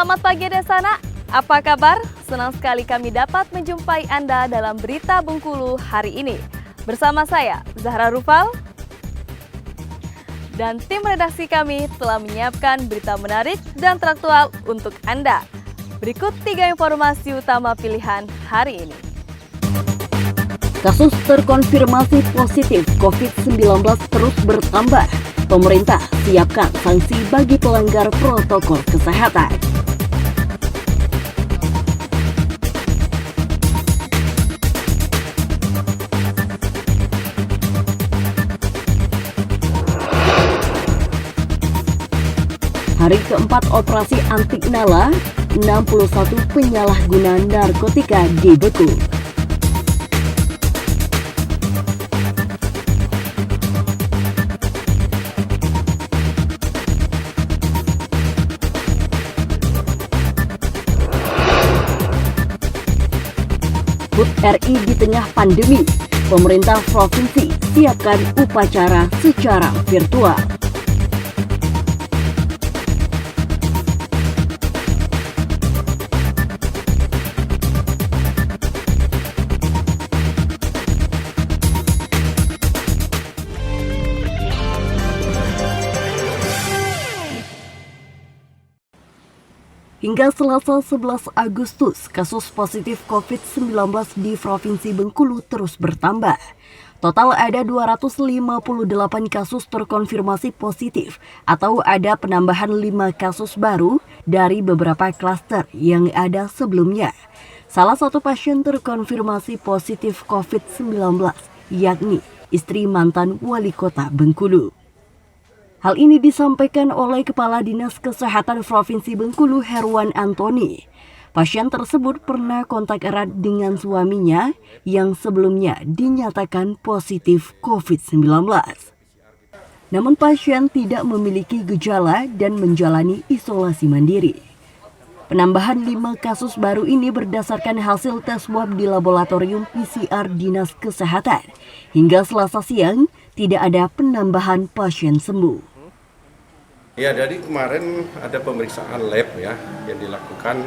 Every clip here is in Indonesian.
Selamat pagi Desana, apa kabar? Senang sekali kami dapat menjumpai Anda dalam Berita Bengkulu hari ini. Bersama saya, Zahra Rufal, dan tim redaksi kami telah menyiapkan berita menarik dan teraktual untuk Anda. Berikut 3 informasi utama pilihan hari ini. Kasus terkonfirmasi positif COVID-19 terus bertambah. Pemerintah siapkan sanksi bagi pelanggar protokol kesehatan. Hari keempat operasi antik Nala, 61 penyalahguna narkotika dibeku. HUT RI di tengah pandemi, pemerintah provinsi siapkan upacara secara virtual. Hingga Selasa 11 Agustus, kasus positif COVID-19 di Provinsi Bengkulu terus bertambah. Total ada 258 kasus terkonfirmasi positif atau ada penambahan 5 kasus baru dari beberapa klaster yang ada sebelumnya. Salah satu pasien terkonfirmasi positif COVID-19 yakni istri mantan wali kota Bengkulu. Hal ini disampaikan oleh Kepala Dinas Kesehatan Provinsi Bengkulu, Herwan Antoni. Pasien tersebut pernah kontak erat dengan suaminya yang sebelumnya dinyatakan positif COVID-19. Namun pasien tidak memiliki gejala dan menjalani isolasi mandiri. Penambahan 5 kasus baru ini berdasarkan hasil tes swab di laboratorium PCR Dinas Kesehatan. Hingga Selasa siang, tidak ada penambahan pasien sembuh. Ya, dari kemarin ada pemeriksaan lab ya yang dilakukan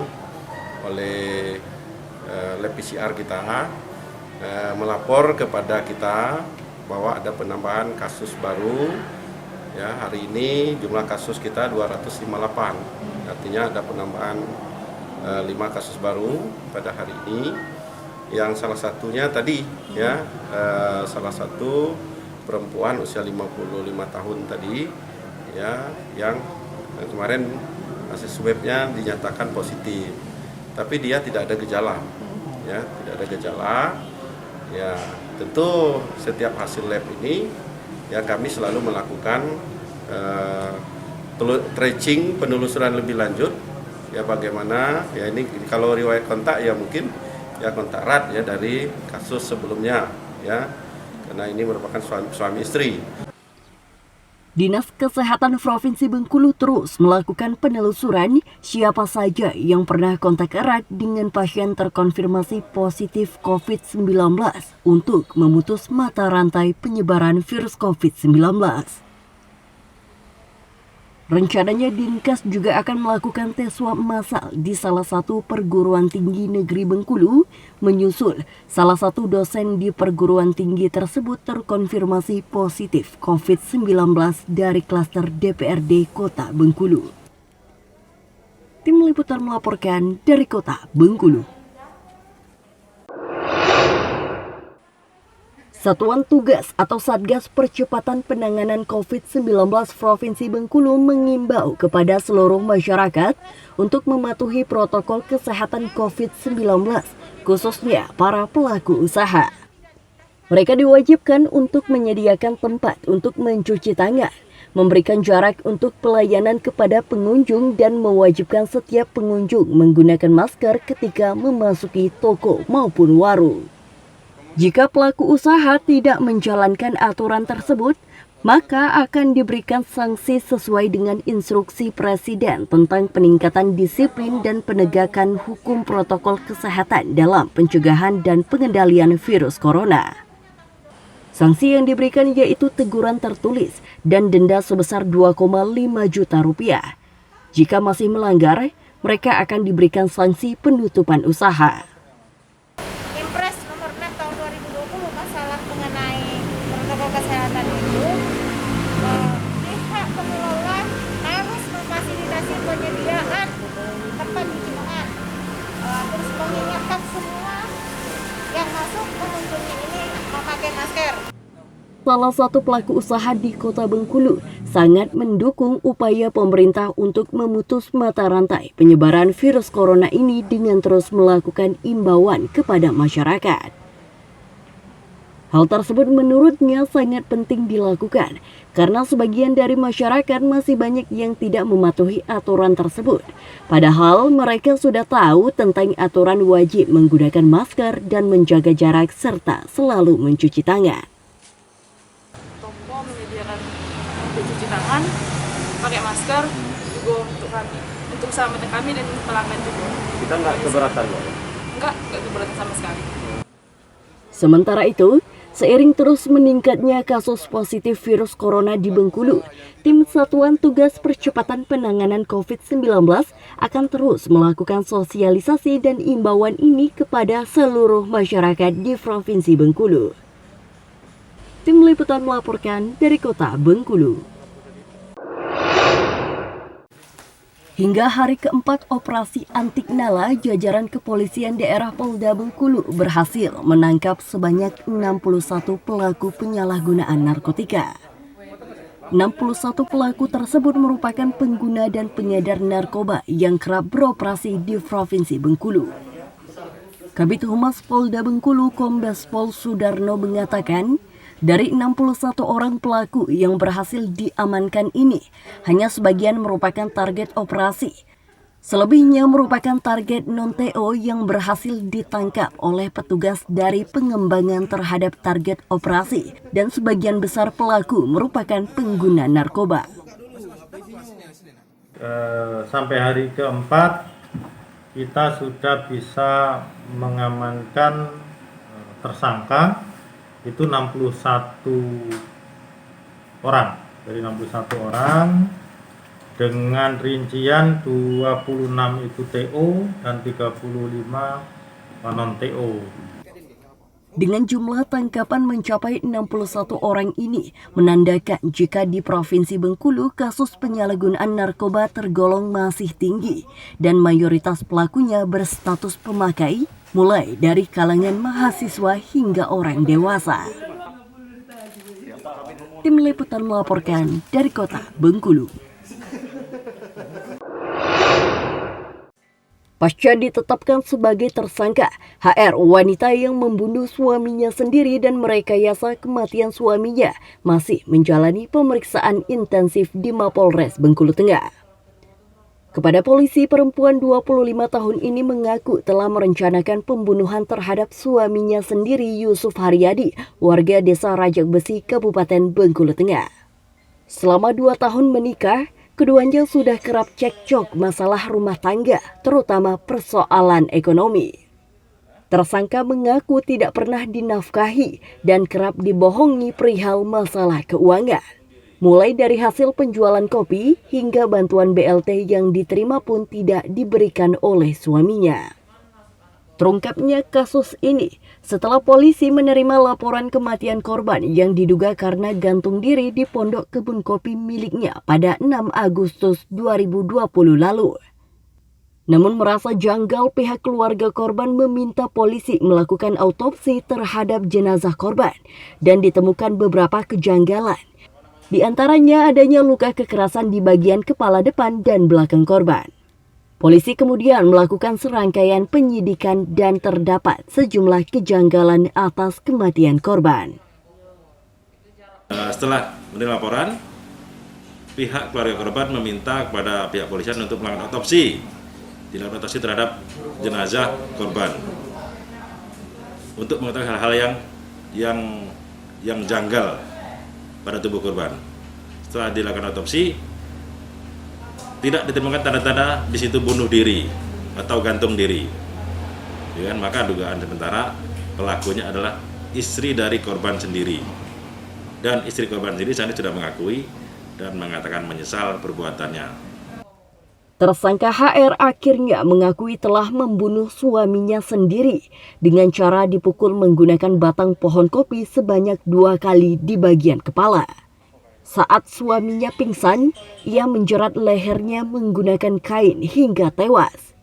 oleh lab PCR kita melapor kepada kita bahwa ada penambahan kasus baru. Ya, hari ini jumlah kasus kita 258. Artinya ada penambahan 5 kasus baru pada hari ini. Yang salah satunya tadi ya salah satu perempuan usia 55 tahun tadi ya yang kemarin hasil swabnya dinyatakan positif, tapi dia tidak ada gejala, ya tidak ada gejala. Ya tentu setiap hasil lab ini ya kami selalu melakukan tracing, penelusuran lebih lanjut. Ya bagaimana ya ini kalau riwayat kontak ya mungkin ya kontak erat ya dari kasus sebelumnya ya karena ini merupakan suami istri. Dinas Kesehatan Provinsi Bengkulu terus melakukan penelusuran siapa saja yang pernah kontak erat dengan pasien terkonfirmasi positif COVID-19 untuk memutus mata rantai penyebaran virus COVID-19. Rencananya Dinkes juga akan melakukan tes swab massal di salah satu perguruan tinggi negeri Bengkulu, menyusul salah satu dosen di perguruan tinggi tersebut terkonfirmasi positif COVID-19 dari klaster DPRD Kota Bengkulu. Tim Liputan melaporkan dari Kota Bengkulu. Satuan Tugas atau Satgas Percepatan Penanganan COVID-19 Provinsi Bengkulu mengimbau kepada seluruh masyarakat untuk mematuhi protokol kesehatan COVID-19, khususnya para pelaku usaha. Mereka diwajibkan untuk menyediakan tempat untuk mencuci tangan, memberikan jarak untuk pelayanan kepada pengunjung, dan mewajibkan setiap pengunjung menggunakan masker ketika memasuki toko maupun warung. Jika pelaku usaha tidak menjalankan aturan tersebut, maka akan diberikan sanksi sesuai dengan instruksi Presiden tentang peningkatan disiplin dan penegakan hukum protokol kesehatan dalam pencegahan dan pengendalian virus corona. Sanksi yang diberikan yaitu teguran tertulis dan denda sebesar 2,5 juta rupiah. Jika masih melanggar, mereka akan diberikan sanksi penutupan usaha. Impres nomor 6 tahun 2020 masalah mengenai protokol kesehatan itu, pihak pengelola harus memfasilitasi penyediaan tempat cuci tangan, terus mengingatkan semua yang masuk pengunjung ini memakai masker. Salah satu pelaku usaha di Kota Bengkulu sangat mendukung upaya pemerintah untuk memutus mata rantai penyebaran virus corona ini dengan terus melakukan imbauan kepada masyarakat. Hal tersebut menurutnya sangat penting dilakukan karena sebagian dari masyarakat masih banyak yang tidak mematuhi aturan tersebut. Padahal mereka sudah tahu tentang aturan wajib menggunakan masker dan menjaga jarak serta selalu mencuci tangan. Toko menyediakan untuk cuci tangan, pakai masker juga untuk kami, untuk keselamatan kami dan pelanggan juga. Kita nggak keberatan loh? Nggak keberatan sama sekali. Sementara itu, seiring terus meningkatnya kasus positif virus corona di Bengkulu, tim Satuan Tugas Percepatan Penanganan COVID-19 akan terus melakukan sosialisasi dan imbauan ini kepada seluruh masyarakat di Provinsi Bengkulu. Tim Liputan melaporkan dari Kota Bengkulu. Hingga hari keempat operasi Antik Nala, jajaran kepolisian daerah Polda Bengkulu berhasil menangkap sebanyak 61 pelaku penyalahgunaan narkotika. 61 pelaku tersebut merupakan pengguna dan pengedar narkoba yang kerap beroperasi di Provinsi Bengkulu. Kabid Humas Polda Bengkulu Kombes Pol Sudarno mengatakan, dari 61 orang pelaku yang berhasil diamankan ini, hanya sebagian merupakan target operasi. Selebihnya merupakan target non-TO yang berhasil ditangkap oleh petugas dari pengembangan terhadap target operasi, dan sebagian besar pelaku merupakan pengguna narkoba. Sampai hari keempat, kita sudah bisa mengamankan tersangka itu 61 orang. Dari 61 orang dengan rincian 26 itu TO dan 35 non TO. Dengan jumlah tangkapan mencapai 61 orang ini, menandakan jika di Provinsi Bengkulu kasus penyalahgunaan narkoba tergolong masih tinggi dan mayoritas pelakunya berstatus pemakai, mulai dari kalangan mahasiswa hingga orang dewasa. Tim Liputan melaporkan dari Kota Bengkulu. Pasca ditetapkan sebagai tersangka, HR wanita yang membunuh suaminya sendiri dan merekayasa kematian suaminya masih menjalani pemeriksaan intensif di Mapolres Bengkulu Tengah. Kepada polisi, perempuan 25 tahun ini mengaku telah merencanakan pembunuhan terhadap suaminya sendiri Yusuf Haryadi, warga desa Rajak Besi, Kabupaten Bengkulu Tengah. Selama 2 tahun menikah, keduanya sudah kerap cekcok masalah rumah tangga, terutama persoalan ekonomi. Tersangka mengaku tidak pernah dinafkahi dan kerap dibohongi perihal masalah keuangan. Mulai dari hasil penjualan kopi hingga bantuan BLT yang diterima pun tidak diberikan oleh suaminya. Terungkapnya kasus ini setelah polisi menerima laporan kematian korban yang diduga karena gantung diri di pondok kebun kopi miliknya pada 6 Agustus 2020 lalu. Namun merasa janggal, pihak keluarga korban meminta polisi melakukan autopsi terhadap jenazah korban dan ditemukan beberapa kejanggalan. Di antaranya adanya luka kekerasan di bagian kepala depan dan belakang korban. Polisi kemudian melakukan serangkaian penyidikan dan terdapat sejumlah kejanggalan atas kematian korban. Setelah menerima laporan, pihak keluarga korban meminta kepada pihak polisian untuk melakukan otopsi. Dilakukan otopsi terhadap jenazah korban untuk mengetahui hal-hal yang janggal pada tubuh korban. Setelah dilakukan otopsi, tidak ditemukan tanda-tanda di situ bunuh diri atau gantung diri. Maka dugaan sementara pelakunya adalah istri dari korban sendiri. Dan istri korban sendiri saat ini sudah mengakui dan mengatakan menyesal perbuatannya. Tersangka HR akhirnya mengakui telah membunuh suaminya sendiri dengan cara dipukul menggunakan batang pohon kopi sebanyak 2 kali di bagian kepala. Saat suaminya pingsan, ia menjerat lehernya menggunakan kain hingga tewas.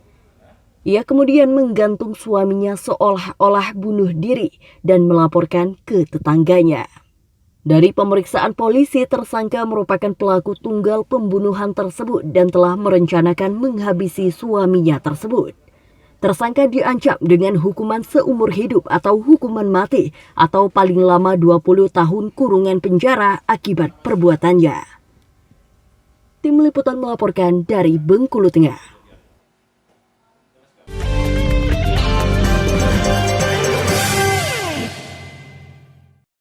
Ia kemudian menggantung suaminya seolah-olah bunuh diri dan melaporkan ke tetangganya. Dari pemeriksaan polisi, tersangka merupakan pelaku tunggal pembunuhan tersebut dan telah merencanakan menghabisi suaminya tersebut. Tersangka diancam dengan hukuman seumur hidup atau hukuman mati atau paling lama 20 tahun kurungan penjara akibat perbuatannya. Tim Liputan melaporkan dari Bengkulu Tengah.